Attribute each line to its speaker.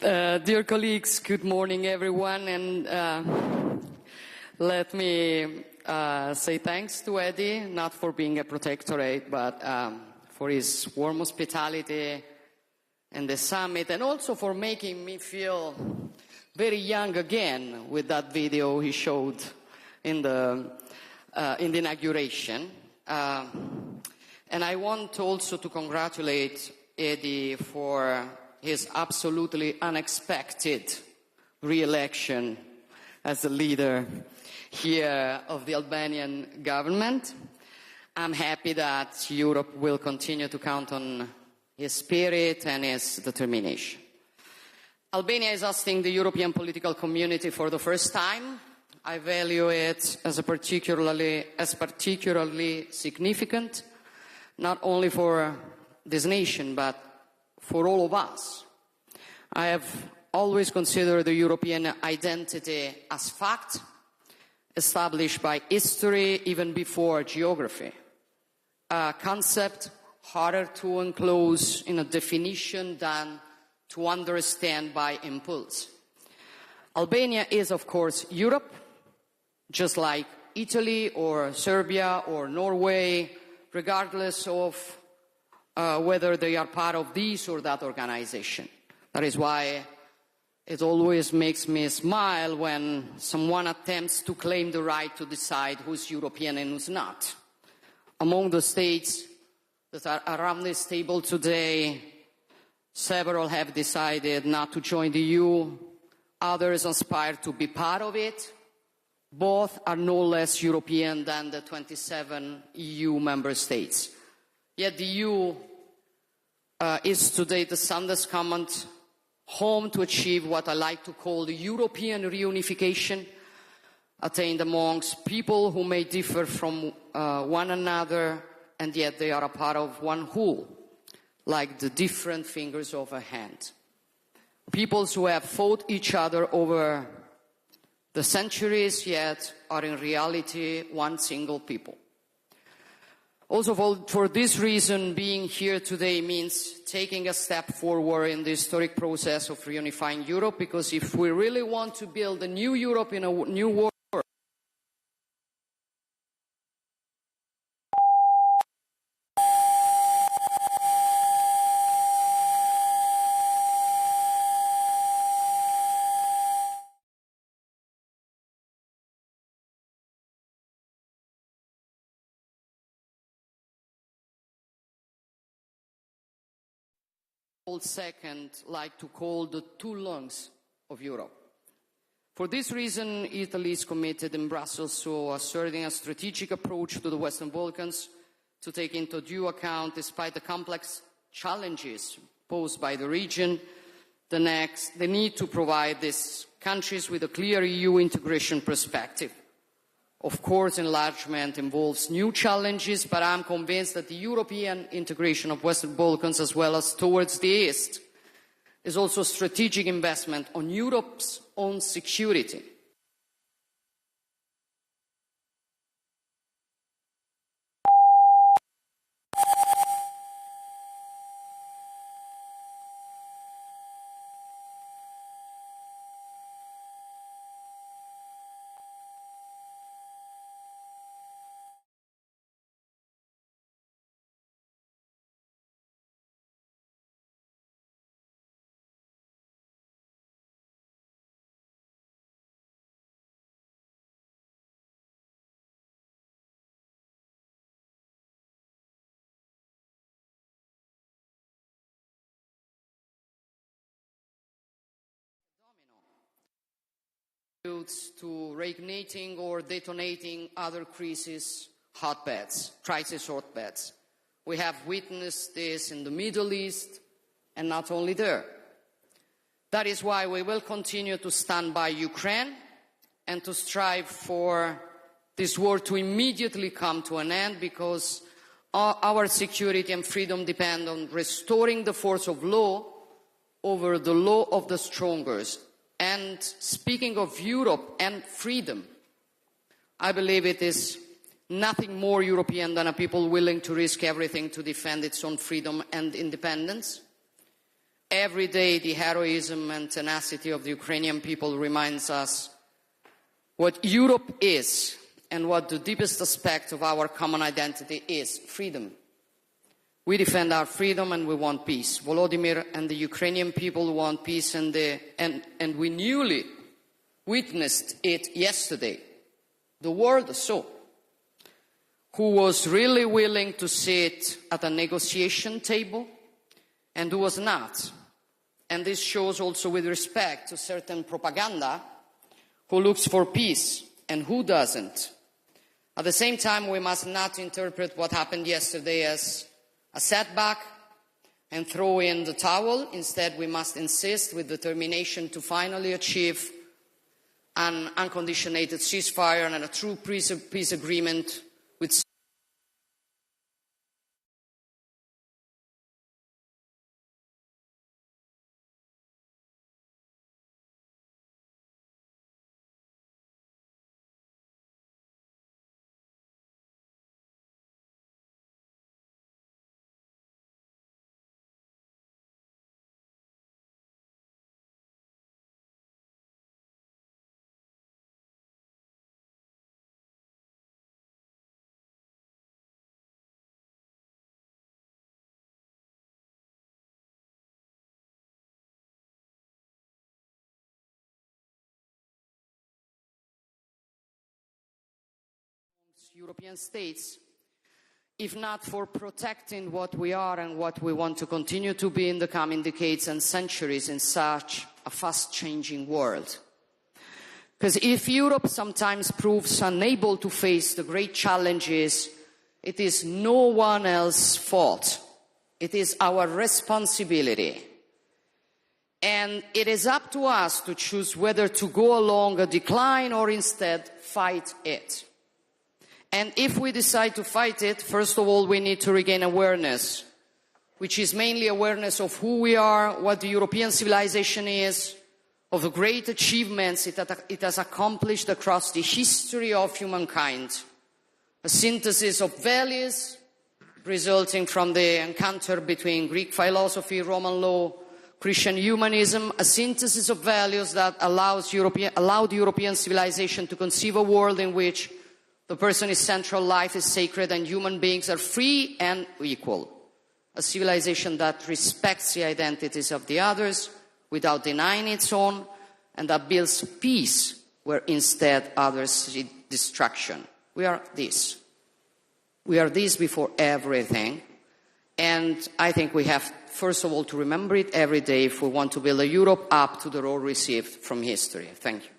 Speaker 1: Dear colleagues, good morning everyone, and let me say thanks to Eddie, not for being a protectorate, but for his warm hospitality and the summit, and also for making me feel very young again with that video he showed in the inauguration. And I want also to congratulate Eddie for his absolutely unexpected re-election as the leader here of the Albanian government. I'm happy that Europe will continue to count on his spirit and his determination. Albania is hosting the European political community for the first time. I value it as particularly significant, not only for this nation, but for all of us. I have always considered the European identity as fact, established by history even before geography. A concept harder to enclose in a definition than to understand by impulse. Albania is, of course, Europe, just like Italy or Serbia or Norway, regardless of whether they are part of this or that organization. That is why it always makes me smile when someone attempts to claim the right to decide who's European and who's not. Among the states that are around this table today, several have decided not to join the EU, others aspire to be part of it. Both are no less European than the 27 EU member states. Yet the EU is today the sunless common home to achieve what I like to call the European reunification, attained amongst people who may differ from one another, and yet they are a part of one whole, like the different fingers of a hand. Peoples who have fought each other over the centuries, yet are in reality one single people. Also, for this reason, being here today means taking a step forward in the historic process of reunifying Europe, because if we really want to build a new Europe in a new world, second like to call the two lungs of Europe. For this reason, Italy is committed in Brussels to asserting a strategic approach to the Western Balkans to take into due account, despite the complex challenges posed by the region, the need to provide these countries with a clear EU integration perspective. Of course, enlargement involves new challenges, but I'm convinced that the European integration of Western Balkans, as well as towards the East, is also a strategic investment on Europe's own security. To reigniting or detonating other crisis hotbeds. We have witnessed this in the Middle East, and not only there. That is why we will continue to stand by Ukraine and to strive for this war to immediately come to an end, because our security and freedom depend on restoring the force of law over the law of the strongest. And speaking of Europe and freedom, I believe it is nothing more European than a people willing to risk everything to defend its own freedom and independence. Every day, the heroism and tenacity of the Ukrainian people reminds us what Europe is and what the deepest aspect of our common identity is: freedom. We defend our freedom and we want peace. Volodymyr and the Ukrainian people want peace, and we newly witnessed it yesterday. The world saw who was really willing to sit at a negotiation table and who was not. And this shows also with respect to certain propaganda who looks for peace and who doesn't. At the same time, we must not interpret what happened yesterday as a setback and throw in the towel. Instead, we must insist with determination to finally achieve an unconditional ceasefire and a true peace agreement with European states, if not for protecting what we are and what we want to continue to be in the coming decades and centuries in such a fast-changing world. Because if Europe sometimes proves unable to face the great challenges, it is no one else's fault. It is our responsibility. And it is up to us to choose whether to go along a decline or instead fight it. And if we decide to fight it, first of all, we need to regain awareness, which is mainly awareness of who we are, what the European civilization is, of the great achievements it has accomplished across the history of humankind. A synthesis of values resulting from the encounter between Greek philosophy, Roman law, Christian humanism, a synthesis of values that allowed European civilization to conceive a world in which the person is central, life is sacred, and human beings are free and equal. A civilization that respects the identities of the others without denying its own, and that builds peace where instead others see destruction. We are this. We are this before everything. And I think we have, first of all, to remember it every day if we want to build a Europe up to the role received from history. Thank you.